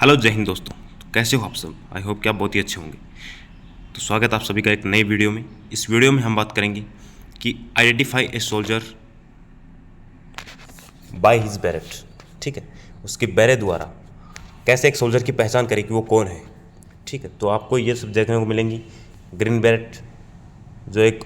Hello जय हिंद दोस्तों। तो कैसे हो आप सब? आई होप कि आप बहुत ही अच्छे होंगे। तो स्वागत है आप सभी का एक नई वीडियो में। इस वीडियो में हम बात करेंगे कि identify a soldier by his beret. ठीक है, उसके बैरे द्वारा कैसे एक सोल्जर की पहचान करें कि वो कौन है। ठीक है, तो आपको ये सब देखने को मिलेंगी। ग्रीन बैरेट जो एक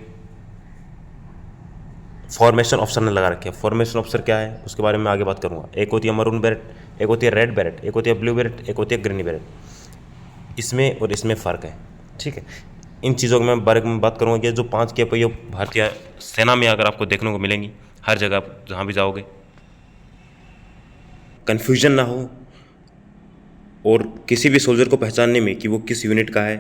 फॉर्मेशन ऑफिसर ने लगा रखे हैं। फॉर्मेशन ऑफिसर क्या है उसके बारे में आगे बात करूंगा। एक होती है मरून बैरेट, एक होती है रेड बैरेट, एक होती है ब्लू बैरेट, एक होती है ग्रीन बैरेट। इसमें और इसमें फ़र्क है। ठीक है, इन चीज़ों के मैं बारे में बात करूँगा कि जो 5 के पहिए भारतीय सेना में अगर आपको देखने को मिलेंगी, हर जगह आप जहाँ भी जाओगे, कन्फ्यूजन ना हो और किसी भी सोल्जर को पहचानने में कि वो किस यूनिट का है,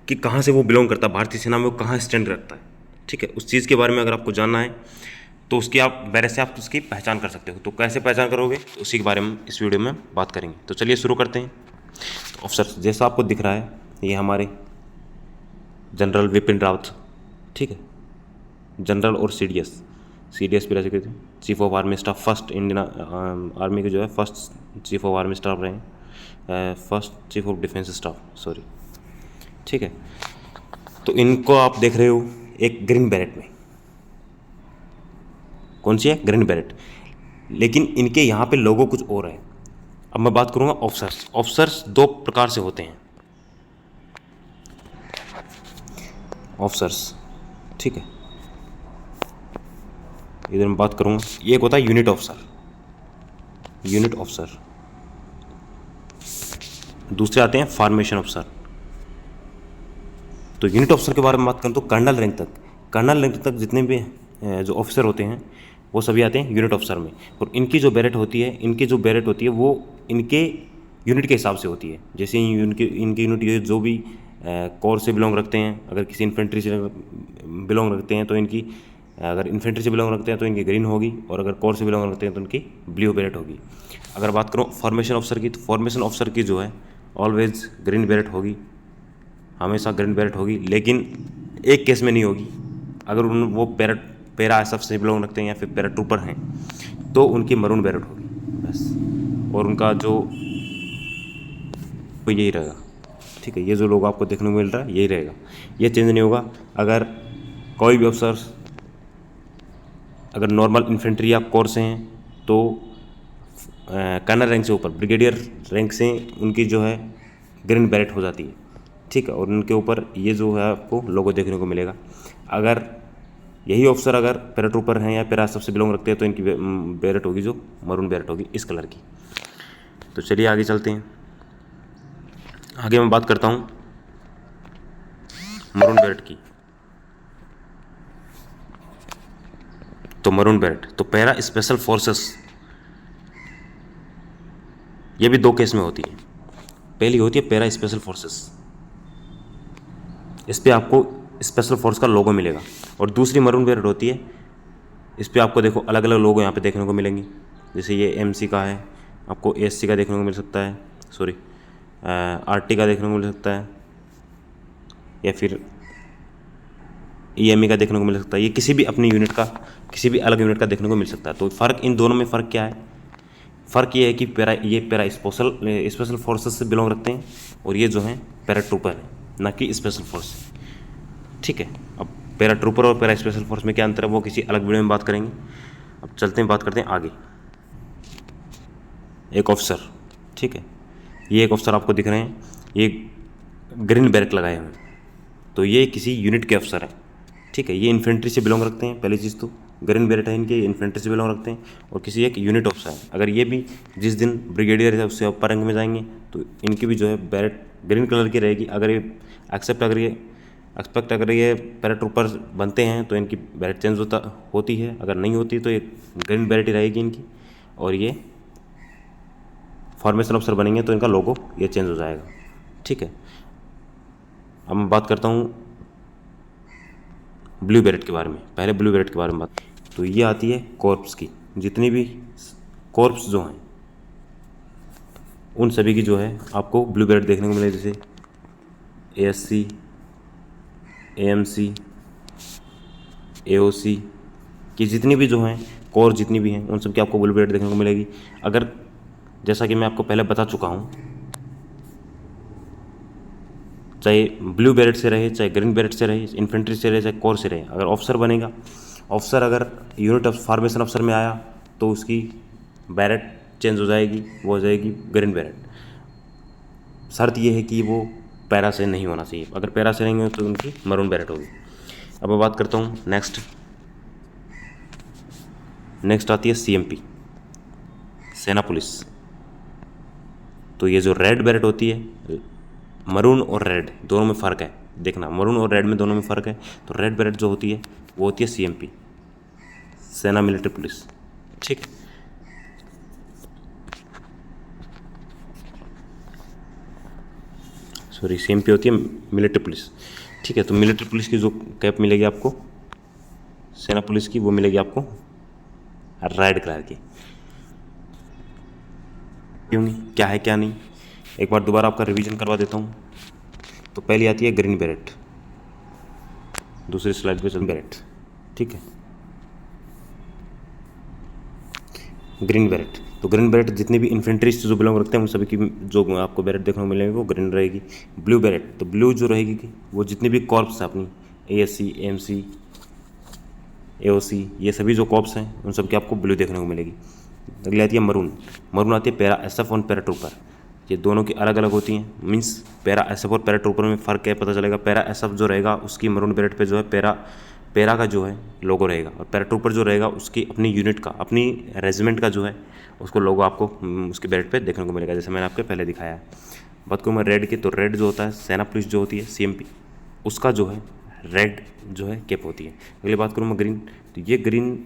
कि कहाँ से वो बिलोंग करता है, भारतीय सेना में वो कहाँ स्टैंड रखता है। ठीक है, उस चीज़ के बारे में अगर आपको जानना है तो उसकी आप बैरे से आप उसकी पहचान कर सकते हो। तो कैसे पहचान करोगे तो उसी के बारे में इस वीडियो में बात करेंगे। तो चलिए शुरू करते हैं। तो अफसर जैसा आपको दिख रहा है, ये हमारे जनरल विपिन रावत। ठीक है, जनरल और सी डी एस भी रह चुके थे, chief of army staff, first Indian army के जो है first chief of army staff रहे हैं, first chief of defence staff, sorry. ठीक है, तो इनको आप देख रहे हो एक ग्रीन बैरेट में। कौन सी है? Green beret. लेकिन इनके यहाँ पे लोगो कुछ और है। अब मैं बात करूँगा ऑफिसर्स। ऑफिसर्स दो प्रकार से होते हैं। ऑफिसर्स, ठीक है, इधर मैं बात करूँगा। ये एक होता है यूनिट ऑफिसर, यूनिट ऑफिसर। दूसरे आते हैं फॉर्मेशन ऑफिसर। तो यूनिट ऑफिसर के बारे में बात करूँ तो कर्नल रैंक तक, कर्नल रैंक तक जितने भी जो ऑफिसर होते हैं वो सभी आते हैं यूनिट ऑफिसर में। और इनकी जो बैरेट होती है, वो इनके यूनिट के हिसाब से होती है। जैसे इनकी यूनिट जो भी कोर से बिलोंग रखते हैं, अगर किसी इन्फेंट्री से बिलोंग रखते हैं तो इनकी, अगर इन्फेंट्री से बिलोंग रखते हैं तो इनकी ग्रीन होगी, और अगर कोर से बिलोंग रखते हैं तो इनकी ब्लू बैरेट होगी। अगर बात करूँ फॉर्मेशन ऑफिसर की, तो फॉर्मेशन ऑफिसर की जो है ऑलवेज ग्रीन बैरेट होगी, हमेशा ग्रीन बैरेट होगी। लेकिन एक केस में नहीं होगी, अगर वो पैरा एसएफ से बिलोंग रखते हैं या फिर पैरा ट्रूपर हैं तो उनकी मरून बैरेट होगी बस। और उनका जो तो यही रहेगा। ठीक है, ये जो लोग आपको देखने को मिल रहा है यही रहेगा, ये चेंज नहीं होगा। अगर कोई भी अफसर अगर नॉर्मल इन्फेंट्री या कोर से हैं तो कर्नल रैंक से ऊपर ब्रिगेडियर रैंक से उनकी जो है ग्रीन बैरेट हो जाती है। ठीक है, और उनके ऊपर ये जो है आपको लोगो देखने को मिलेगा। अगर यही ऑफिसर अगर पैराट्रूपर हैं या पैरा सबसे बिलोंग रखते हैं तो इनकी बैरेट होगी जो मरून बैरेट होगी, इस कलर की। तो चलिए आगे चलते हैं। आगे मैं बात करता हूँ मरून बैरेट की। तो मरून बैरेट तो पैरा स्पेशल फोर्सेस, ये भी दो केस में होती है। पहली होती है पैरा स्पेशल फोर्सेस, इस पर आपको स्पेशल फोर्स का लोगो मिलेगा। और दूसरी मरून बैरेट होती है, इस पर आपको देखो अलग अलग लोगो यहाँ पे देखने को मिलेंगे। जैसे ये एमसी का है, आपको एससी का देखने को मिल सकता है, सॉरी आरटी का देखने को मिल सकता है, या फिर ईएमई का देखने को मिल सकता है। ये किसी भी अपनी यूनिट का, किसी भी अलग यूनिट का देखने को मिल सकता है। तो फ़र्क इन दोनों में फ़र्क क्या है? फ़र्क ये है कि पैरा स्पेशल फोर्सेस से बिलोंग रखते हैं, और ये जो हैं पैरा ट्रूपर हैं, ना कि स्पेशल फोर्स। ठीक है, अब पैरा ट्रूपर और पैरा स्पेशल फोर्स में क्या अंतर है वो किसी अलग वीडियो में बात करेंगे। अब चलते हैं, बात करते हैं आगे। एक ऑफिसर, ठीक है, ये एक ऑफिसर आपको दिख रहे हैं, ये ग्रीन बैरेट लगाए हुए हैं, तो ये किसी यूनिट के अफसर हैं। ठीक है, ये इन्फेंट्री से बिलोंग रखते हैं। पहली चीज़ तो ग्रीन बैरेट है इनके, इन्फेंट्री से बिलोंग रखते हैं और किसी एक यूनिट ऑफिसर है। अगर ये भी जिस दिन ब्रिगेडियर है उससे ऊपर रैंक में जाएंगे तो इनकी भी जो है बैरेट ग्रीन कलर की रहेगी। अगर ये अगर ये पैरा ट्रूपर बनते हैं तो इनकी बैरेट चेंज होती है, अगर नहीं होती तो ये ग्रीन बैरेट ही रहेगी इनकी। और ये फॉर्मेशन ऑफिसर बनेंगे तो इनका लोगो ये चेंज हो जाएगा। ठीक है, अब मैं बात करता हूँ ब्लू बैरेट के बारे में। पहले ब्लू बैरेट के बारे में बात, तो ये आती है कॉर्प्स की। जितनी भी कॉर्प्स जो हैं उन सभी की जो है आपको ब्लू बैरेट देखने को मिलेगी। जैसे एएससी, एएमसी, एओसी की जितनी भी जो हैं कोर जितनी भी हैं उन सब की आपको ब्लू बैरेट देखने को मिलेगी। अगर जैसा कि मैं आपको पहले बता चुका हूँ, चाहे ब्लू बैरेट से रहे, चाहे ग्रीन बैरेट से रहे, इन्फेंट्री से रहे, चाहे कोर से रहे, अगर ऑफिसर बनेगा, ऑफिसर अगर यूनिट ऑफ फॉर्मेशन ऑफिसर में आया तो उसकी बैरेट चेंज हो जाएगी, वो हो जाएगी ग्रीन बैरेट। शर्त ये है कि वो पैरा से नहीं होना चाहिए, अगर पैरा से नहीं हो तो उनकी मरून बैरेट होगी। अब मैं बात करता हूँ नेक्स्ट आती है CMP, सेना पुलिस। तो ये जो रेड बैरेट होती है, मरून और रेड दोनों में फ़र्क है, देखना मरून और रेड में दोनों में फ़र्क है। तो रेड बैरेट जो होती है वो होती है CMP, सेना मिलिट्री पुलिस, ठीक है। सॉरी, CMP होती है मिलिट्री पुलिस, ठीक है। तो मिलिट्री पुलिस की जो कैप मिलेगी आपको, सेना पुलिस की, वो मिलेगी आपको रेड कलर की। क्यों नहीं, क्या है क्या नहीं, एक बार दोबारा आपका रिवीजन करवा देता हूँ। तो पहली आती है ग्रीन बैरेट, दूसरी स्लाइड पे चल बैरेट, ठीक है। ग्रीन बैरेट, तो ग्रीन बैरेट जितने भी इन्फेंट्री से जो बिलोंग रखते हैं उन सभी की जो आपको बैरेट देखने को मिलेंगे वो ग्रीन रहेगी। ब्लू बैरेट, तो ब्लू जो रहेगी वो जितने भी कॉर्प्स हैं अपनी, ASC, AMC, AOC, ये सभी जो कॉर्प्स हैं उन सब की आपको ब्लू देखने को मिलेगी। अगली आती है मरून, मरून आती है पैरा SF और पैरा ट्रूपर, ये दोनों की अलग अलग होती हैं। मीन्स पैरा SF और पैरा ट्रूपर में फ़र्क क्या पता चलेगा, पैरा SF जो रहेगा उसकी मरून बैरेट पे जो है पैरा का जो है लोगो रहेगा, और पैरा ट्रूपर जो रहेगा उसकी अपनी यूनिट का, अपनी रेजिमेंट का जो है उसको लोगो आपको उसकी बैरेट पे देखने को मिलेगा, जैसे मैंने आपको पहले दिखाया है। बात करूँ मैं रेड की, तो रेड जो होता है सेना पुलिस जो होती है CMP, उसका जो है रेड जो है कैप होती है। अगली बात करूँ मैं ग्रीन, तो ये ग्रीन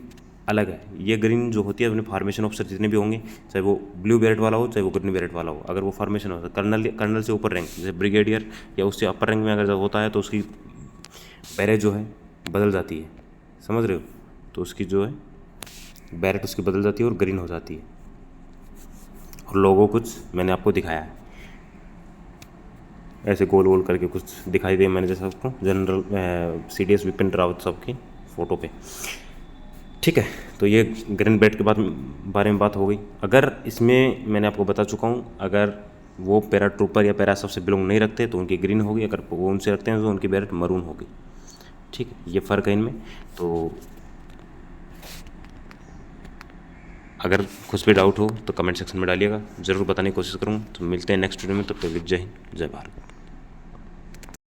अलग है, ये ग्रीन जो होती है अपने फार्मेशन ऑफिसर जितने भी होंगे, चाहे वो ब्लू बैरेट वाला हो चाहे वो ग्रीन बैरेट वाला हो, अगर वो फार्मेशन ऑफिसर कर्नल से ऊपर रैंक, जैसे ब्रिगेडियर या उससे अपर रैंक में अगर जब होता है तो उसकी बैरेट जो है बदल जाती है, समझ रहे हो। तो उसकी जो है बैरेट उसकी बदल जाती है और ग्रीन हो जाती है, और लोगो कुछ मैंने आपको दिखाया है, ऐसे गोल गोल करके कुछ दिखाई दे मैंने, जैसा आपको जनरल CDS विपिन रावत साहब की फ़ोटो पे, ठीक है। तो ये ग्रीन बैरेट के बारे में बात हो गई। अगर इसमें मैंने आपको बता चुका हूँ, अगर वो पैरा ट्रूपर या पैरा सब से बिलोंग नहीं रखते तो उनकी ग्रीन होगी, अगर वो उनसे रखते हैं तो उनकी बैरेट मरून होगी, ठीक है। ये फ़र्क है इनमें। तो अगर कुछ भी डाउट हो तो कमेंट सेक्शन में डालिएगा, ज़रूर बताने की कोशिश करूँगा। तो मिलते हैं नेक्स्ट वीडियो में, तब तक जय हिंद, जय भारत।